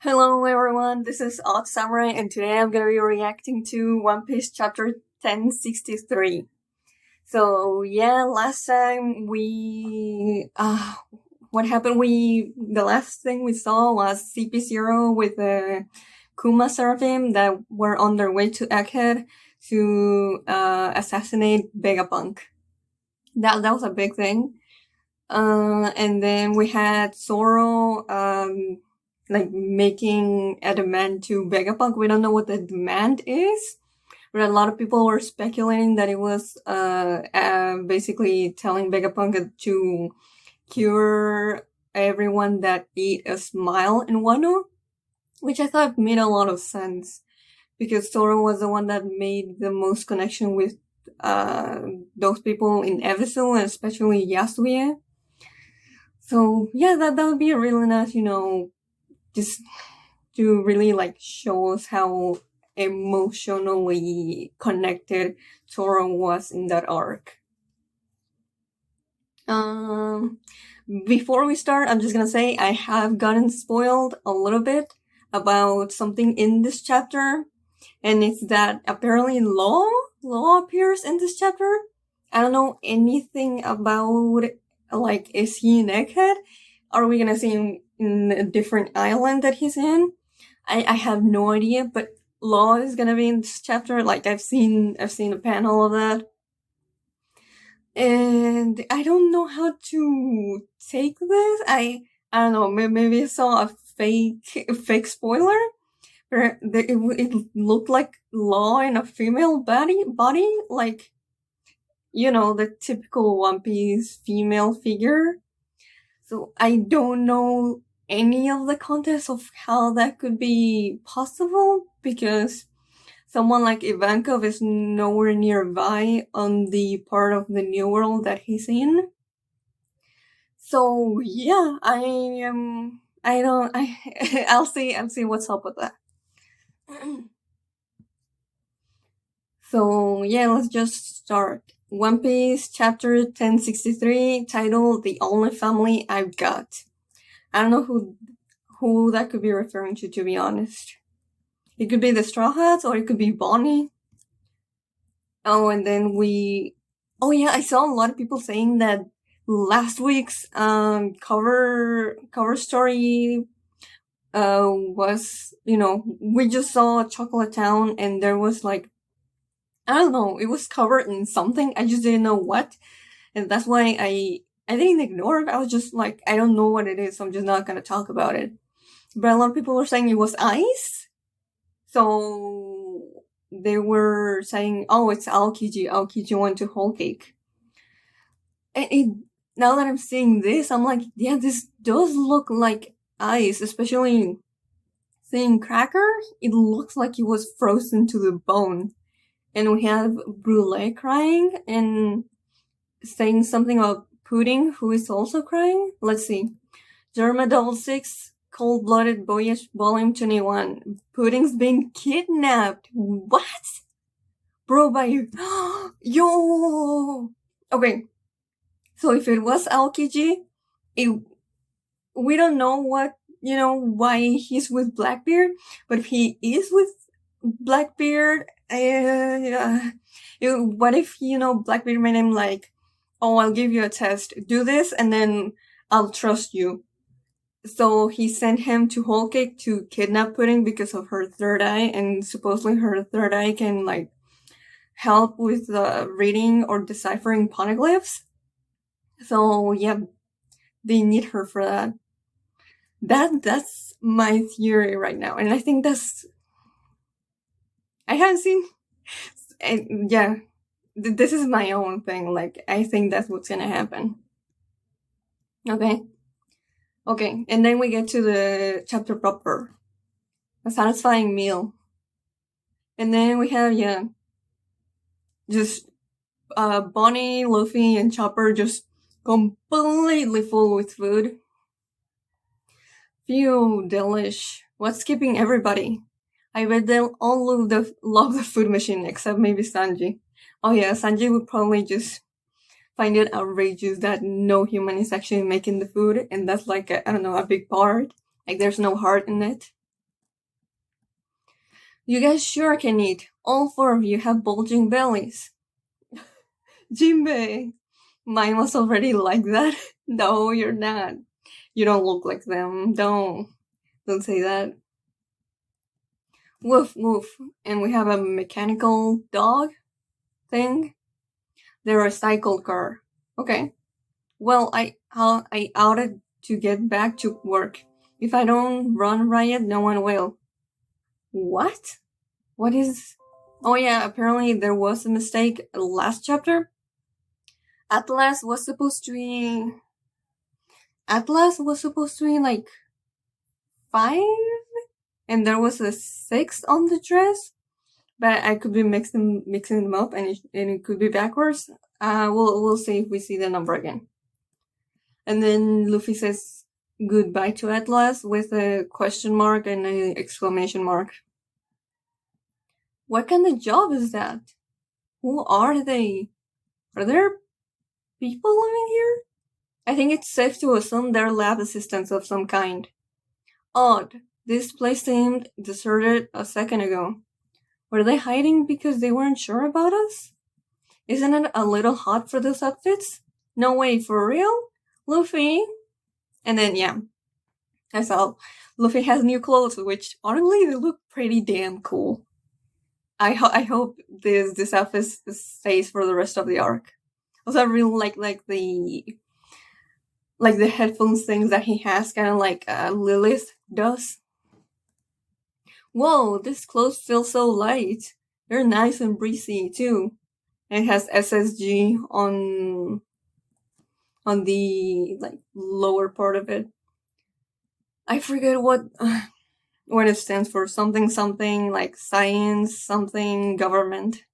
Hello everyone, this is Odd Samurai and today I'm gonna be reacting to One Piece chapter 1063. So yeah, last time what happened, the last thing we saw was CP0 with the Kuma Seraphim that were on their way to Egghead to assassinate Vegapunk. That was a big thing. And then we had Zoro making a demand to Vegapunk. We don't know what the demand is, but a lot of people were speculating that it was basically telling Vegapunk to cure everyone that eat a smile in Wano, which I thought made a lot of sense because Zoro was the one that made the most connection with those people in Evisu, and especially Yasuye. So yeah, that would be a really nice, just to really show us how emotionally connected Zoro was in that arc. Before we start, I'm just gonna say I have gotten spoiled a little bit about something in this chapter, and it's that apparently Law appears in this chapter. I don't know anything about, is he in Egghead? Are we gonna see him in a different island that he's in? I have no idea, but Law is gonna be in this chapter. I've seen a panel of that. And I don't know how to take this. I don't know, maybe I saw a fake spoiler where it looked like Law in a female body, like, the typical One Piece female figure. So I don't know any of the context of how that could be possible, because someone like Ivankov is nowhere nearby on the part of the New World that he's in. So yeah, I'll see what's up with that. So yeah, let's just start. One Piece chapter 1063, titled "The Only Family I've Got." I don't know who that could be referring to be honest. It could be the Straw Hats, or it could be Bonney. Oh, and then oh yeah, I saw a lot of people saying that last week's cover story was, we just saw Chocolate Town and there was I don't know, it was covered in something, I just didn't know what, and that's why I didn't ignore it. I was just like, I don't know what it is, so I'm just not gonna talk about it. But a lot of people were saying it was ice, so they were saying, oh, it's Aokiji went to Whole Cake. And now that I'm seeing this, I'm like, yeah, this does look like ice, especially seeing Cracker. It looks like he was frozen to the bone. And we have Brule crying and saying something about Pudding, who is also crying. Let's see. Germa 66, Cold-Blooded Boyish, Volume 21. Pudding's been kidnapped. What? Bro, by you. Yo! Okay. So if it was Aokiji, we don't know why he's with Blackbeard, but if he is with Blackbeard, what if, Blackbeard made him oh, I'll give you a test, do this, and then I'll trust you. So he sent him to Whole Cake to kidnap Pudding because of her third eye, and supposedly her third eye can, help with reading or deciphering poneglyphs. So yeah, they need her for that. That's my theory right now, and I think I haven't seen. And yeah, this is my own thing. I think that's what's gonna happen. Okay, and then we get to the chapter proper, a satisfying meal, and then we have just Bonney, Luffy, and Chopper just completely full with food. Phew, delish. What's keeping everybody? I bet they'll all love the food machine, except maybe Sanji. Oh yeah, Sanji would probably just find it outrageous that no human is actually making the food, and that's I don't know, a big part. There's no heart in it. You guys sure can eat. All four of you have bulging bellies. Jinbei, mine was already like that. No, you're not. You don't look like them. Don't say that. Woof woof. And we have a mechanical dog thing. They're a cycle car. Okay. Well, I outed to get back to work. If I don't run riot, no one will. What? What is? Oh yeah, apparently there was a mistake last chapter. Atlas was supposed to be. Atlas was supposed to be like 5, and there was a 6 on the dress. But I could be mixing them up, and it could be backwards. We'll see if we see the number again. And then Luffy says goodbye to Atlas with a question mark and an exclamation mark. What kind of job is that? Who are they? Are there people living here? I think it's safe to assume they're lab assistants of some kind. Odd. This place seemed deserted a second ago. Were they hiding because they weren't sure about us? Isn't it a little hot for those outfits? No way, for real? Luffy? And then, yeah, I saw Luffy has new clothes, which honestly, they look pretty damn cool. I hope this outfit stays for the rest of the arc. Also, I really like the headphones things that he has, kind of like Lilith does. Whoa, this clothes feel so light. They're nice and breezy too. And it has SSG on the like lower part of it. I forget what it stands for. Something like science, something government.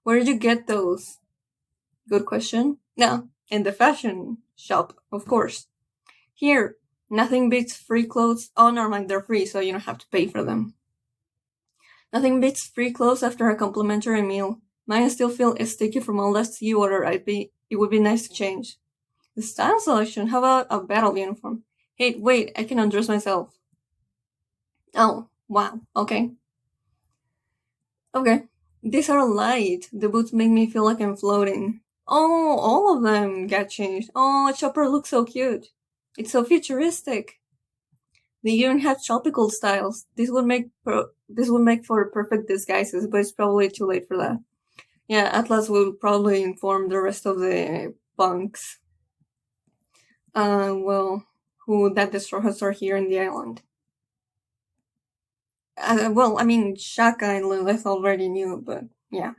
Where did you get those? Good question. No, in the fashion shop, of course. Here, nothing beats free clothes. Oh, never mind, they're free, so you don't have to pay for them. Nothing beats free clothes after a complimentary meal. Mine still feel sticky from all that seawater. It would be nice to change. The style selection. How about a battle uniform? Hey, wait, I can undress myself. Oh, wow. Okay. Okay. These are light. The boots make me feel like I'm floating. Oh, all of them got changed. Oh, Chopper looks so cute. It's so futuristic. They even have tropical styles. This would make for perfect disguises, but it's probably too late for that. Yeah, Atlas will probably inform the rest of the bunks. Who that destroyers are here in the island. Shaka and Lilith already knew, but yeah.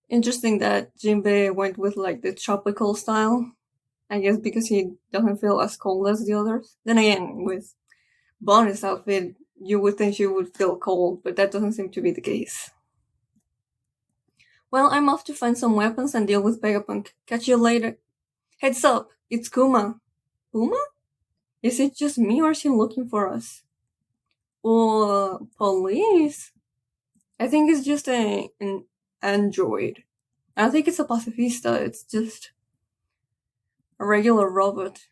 Interesting that Jinbei went with like the tropical style. I guess because he doesn't feel as cold as the others. Then again, with Bonney's outfit, you would think she would feel cold, but that doesn't seem to be the case. Well, I'm off to find some weapons and deal with Vegapunk. Catch you later. Heads up, it's Kuma. Kuma? Is it just me or is he looking for us? Or police? I think it's just an android. I don't think it's a pacifista, it's just a regular robot.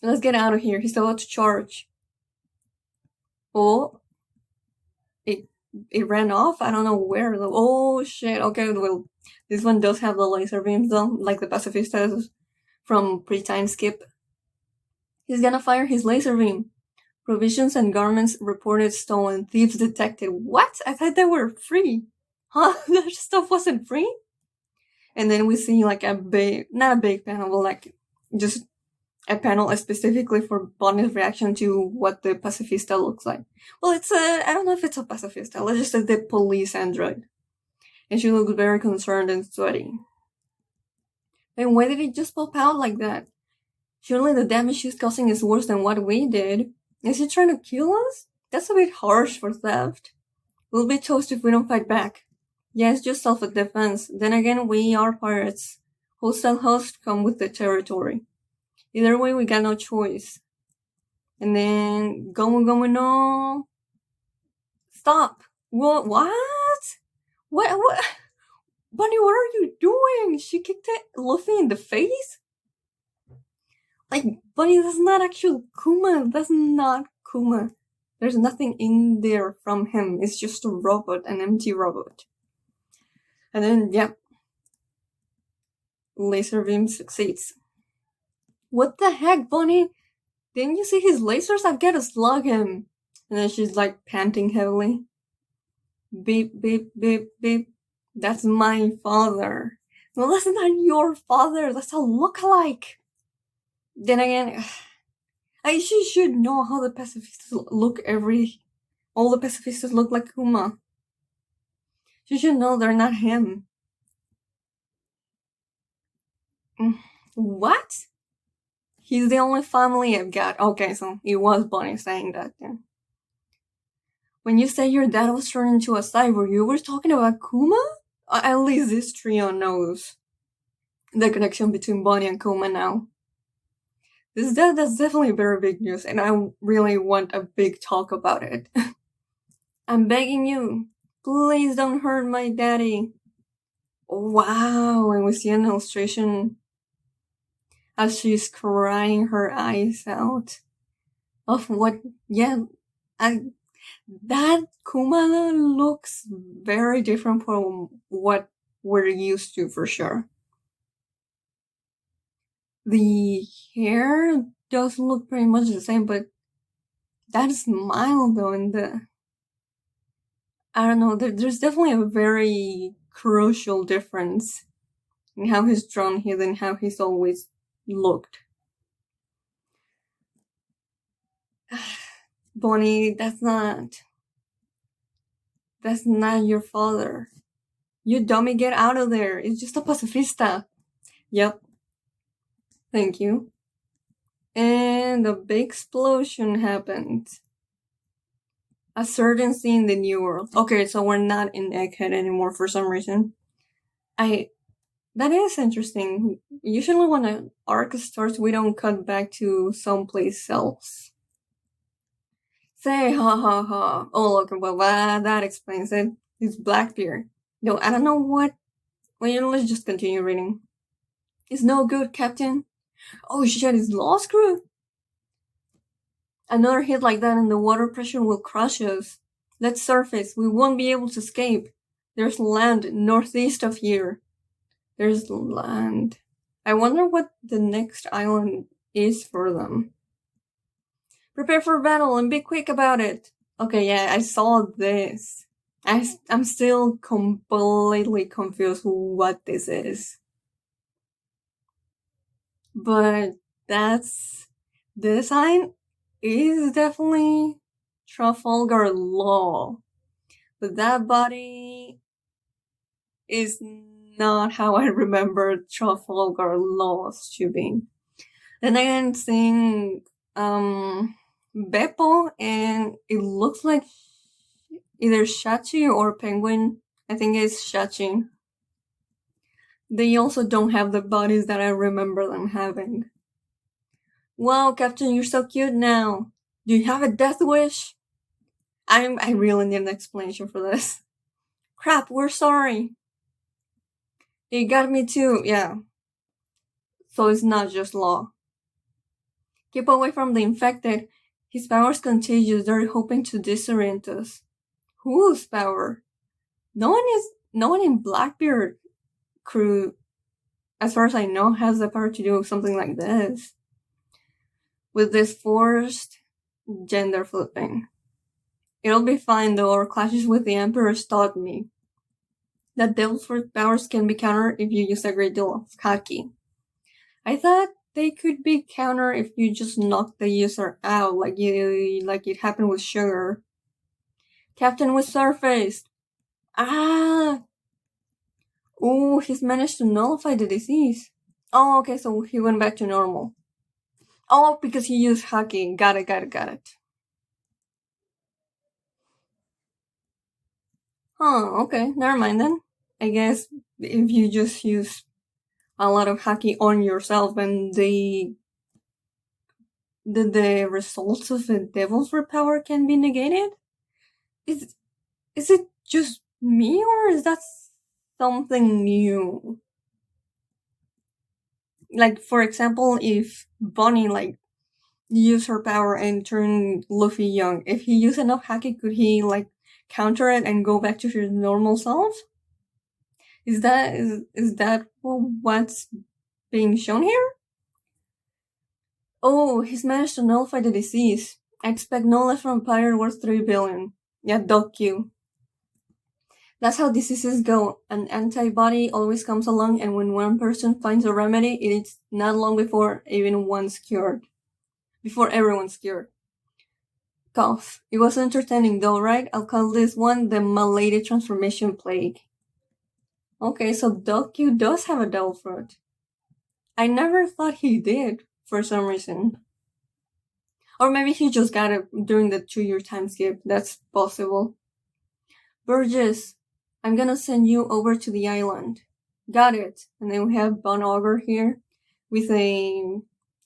Let's get out of here. He's about to charge. Oh, it ran off. I don't know where. Oh shit. Okay, well, this one does have the laser beams though, like the pacifistas from pre-time skip. He's gonna fire his laser beam. Provisions and garments reported stolen. Thieves detected. What? I thought they were free. Huh? That stuff wasn't free? And then we see like not a big panel, but like just a panel specifically for Bonney's reaction to what the pacifista looks like. Well, I don't know if it's a pacifista. Let's just say the police android. And she looks very concerned and sweaty. And why did it just pop out like that? Surely the damage she's causing is worse than what we did. Is she trying to kill us? That's a bit harsh for theft. We'll be toast if we don't fight back. Yeah, it's just self-defense. Then again, we are pirates. Hostile hosts come with the territory. Either way, we got no choice. And then, Gomu no. Stop. What? What? Bonney, what are you doing? She kicked Luffy in the face? Like, Bonney, that's not actual Kuma. That's not Kuma. There's nothing in there from him. It's just a robot, an empty robot. And then, yeah, laser beam succeeds. What the heck, Bonney? Didn't you see his lasers? I've got to slug him. And then she's like panting heavily. Beep, beep, beep, beep. That's my father. Well, that's not your father. That's a look-alike. Then again, she should know how the pacifists look all the pacifists look like Kuma. She should know they're not him. What? He's the only family I've got. Okay, so it was Bonney saying that then. When you say your dad was turned into a cyborg, you were talking about Kuma? At least this trio knows the connection between Bonney and Kuma now. That's definitely very big news, and I really want a big talk about it. I'm begging you, please don't hurt my daddy. Wow, and we see an illustration as she's crying her eyes out of what, that Kuma looks very different from what we're used to for sure. The hair does look pretty much the same, but that smile though, and I don't know, there's definitely a very crucial difference in how he's drawn here than how he's always looked. Bonney, that's not your father. You dummy, get out of there. It's just a pacifista. Yep. Thank you. And a big explosion happened. A certain scene in the New World. Okay, so we're not in Egghead anymore for some reason. That is interesting. Usually when an arc starts, we don't cut back to someplace else. Say ha ha ha. Oh look, well that explains it. It's Blackbeard. No, I don't know what. Well, let's just continue reading. It's no good, Captain. Oh shit, it's lost crew. Another hit like that and the water pressure will crush us. Let's surface. We won't be able to escape. There's land northeast of here. There's land. I wonder what the next island is for them. Prepare for battle and be quick about it. Okay, yeah, I saw this. I'm still completely confused what this is. But the design is definitely Trafalgar Law. But that body is not how I remember Trafalgar Laws to be. Then again, seeing Beppo, and it looks like either Shachi or Penguin. I think it's Shachi. They also don't have the bodies that I remember them having. Wow, Captain, you're so cute now. Do you have a death wish? I really need an explanation for this. Crap, we're sorry. It got me too, yeah. So it's not just Law. Keep away from the infected. His power's contagious. They're hoping to disorient us. Whose power? No one in Blackbeard crew, as far as I know, has the power to do something like this. With this forced gender flipping. It'll be fine though, our clashes with the Emperors taught me that devil's powers can be countered if you use a great deal of haki. I thought they could be countered if you just knock the user out, like it happened with Sugar. Captain was surfaced. Ah! Ooh, he's managed to nullify the disease. Oh, okay, so he went back to normal. Oh, because he used haki. Got it. Huh, okay, never mind then. I guess if you just use a lot of haki on yourself and the results of the devil's power can be negated? Is it just me, or is that something new? Like, for example, if Bonney use her power and turn Luffy young. If he used enough haki, could he like counter it and go back to his normal self? Is that what's being shown here? Oh, he's managed to nullify the disease. I expect no less from a player worth 3 billion. Yeah, Dokyu. That's how diseases go. An antibody always comes along, and when one person finds a remedy, it is not long before everyone's cured. Cough. It was entertaining though, right? I'll call this one the Malady Transformation Plague. Okay, so Dokyu does have a devil fruit. I never thought he did, for some reason. Or maybe he just got it during the 2-year time skip. That's possible. Burgess, I'm gonna send you over to the island. Got it. And then we have Bon Ogre here with a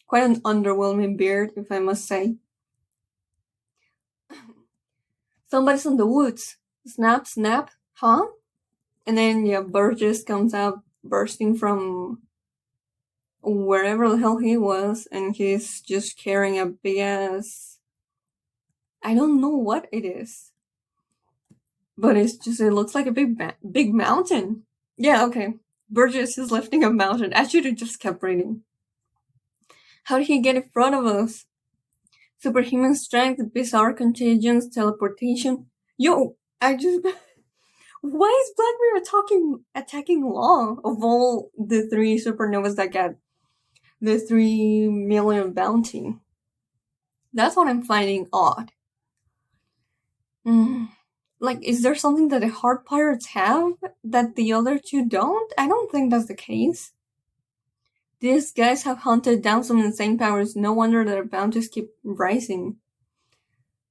quite an underwhelming beard, if I must say. Somebody's in the woods. Snap, snap, huh? And then, yeah, Burgess comes out bursting from wherever the hell he was, and he's just carrying a big ass. I don't know what it is. But it looks like a big mountain. Yeah, okay. Burgess is lifting a mountain. I should have just kept reading. How did he get in front of us? Superhuman strength, bizarre contagions, teleportation. Yo, I just... Why is Blackbeard attacking Law of all the 3 supernovas that got the 3 million bounty? That's what I'm finding odd. Like, is there something that the Heart Pirates have that the other 2 don't? I don't think that's the case. These guys have hunted down some insane powers. No wonder their bounties keep rising.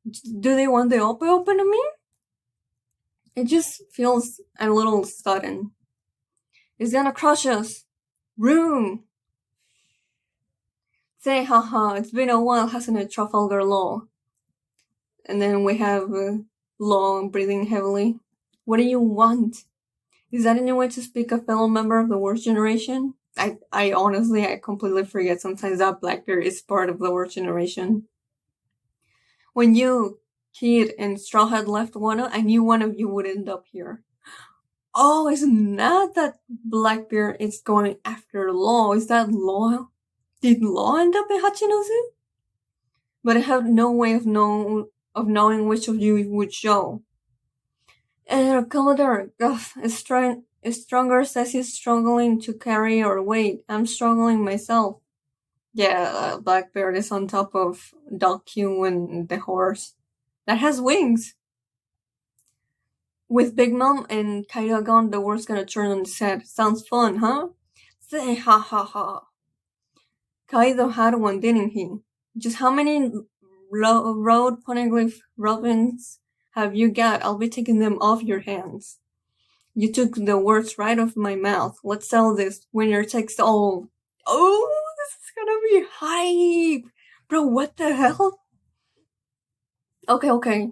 Do they want the open to me? It just feels a little sudden. It's gonna crush us. Room! Say haha, it's been a while, hasn't it, Trafalgar Law? And then we have Law breathing heavily. What do you want? Is that any way to speak a fellow member of the worst generation? I honestly, I completely forget sometimes that Blackbeard is part of the worst generation. When you, Kid, and Straw Hat left Wano, I knew one of you would end up here. Oh, it's not that Blackbeard is going after Law. Is that Law? Did Law end up in Hachinosu? But I have no way of knowing which of you would show. And Commodore, Stronger says he's struggling to carry our weight. I'm struggling myself. Yeah, Blackbeard is on top of Dokyu and the horse that has wings. With Big Mom and Kaido gone, the world's gonna turn on its head. Sounds fun, huh? Say ha ha ha. Kaido had one, didn't he? Just how many road poneglyph robins have you got? I'll be taking them off your hands. You took the words right off my mouth. Let's sell this. Winner takes all. Oh, this is gonna be hype! Bro, what the hell? Okay.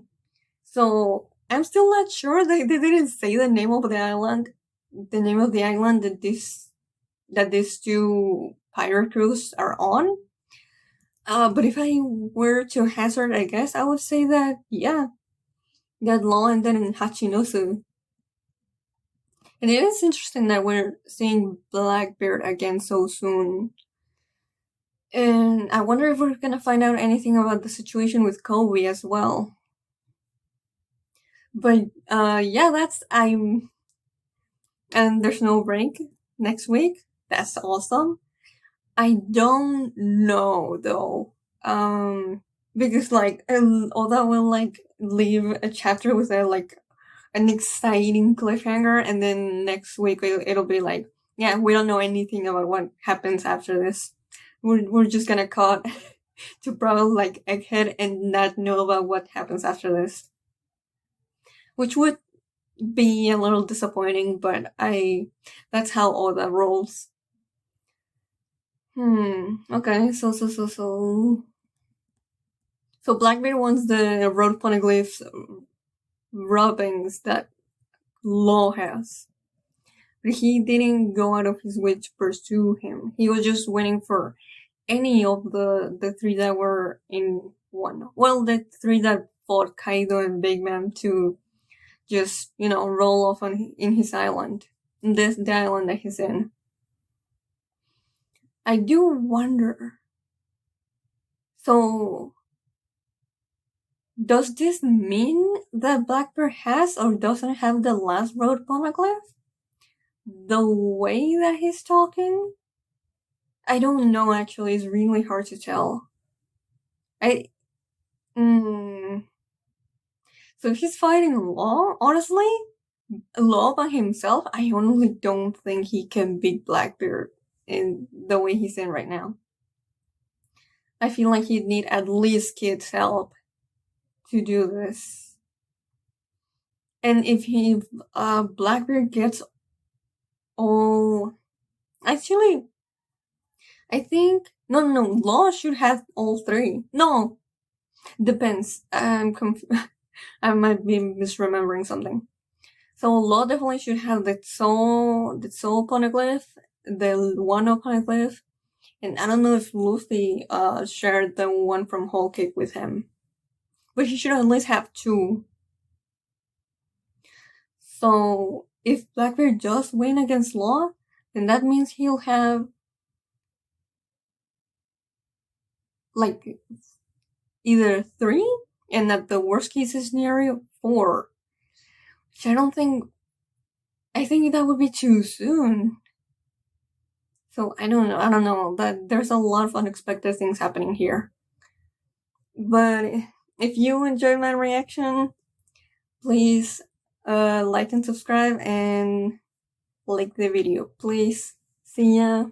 So, I'm still not sure. They didn't say the name of the island. The name of the island that these 2 pirate crews are on. But if I were to hazard a guess, I would say that, yeah, got Law and then in Hachinosu. And it is interesting that we're seeing Blackbeard again so soon. And I wonder if we're gonna find out anything about the situation with Kobe as well. But, yeah, and there's no break next week. That's awesome. I don't know, though. Because, like, Oda will, like, leave a chapter with an exciting cliffhanger, and then next week it'll be like, yeah, we don't know anything about what happens after this. We're just gonna cut to probably, like, Egghead and not know about what happens after this. Which would be a little disappointing, but that's how Oda rolls. Okay, so Blackbeard wants the road poneglyphs rubbings that Law has. But he didn't go out of his way to pursue him. He was just waiting for any of the three that were in one. Well, the three that fought Kaido and Big Mom to just, roll off in his island. The island that he's in. I do wonder. So, does this mean that Blackbeard has or doesn't have the last road poneglyph? The way that he's talking? I don't know, actually. It's really hard to tell. So if he's fighting Law, honestly, Law by himself, I honestly don't think he can beat Blackbeard in the way he's in right now. I feel like he'd need at least Kid's help to do this. And if Blackbeard gets all... Actually, I think... No, Law should have all three. No, depends. I'm confused. I might be misremembering something. So Law definitely should have the soul poneglyph, the Wano poneglyph, and I don't know if Luffy shared the one from Whole Cake with him, but he should at least have two. So if Blackbeard does win against Law, then that means he'll have like either 3, and at the worst case scenario 4. Which I don't think. I think that would be too soon. So I don't know. That there's a lot of unexpected things happening here. But if you enjoyed my reaction, please like and subscribe and like the video. Please. See ya.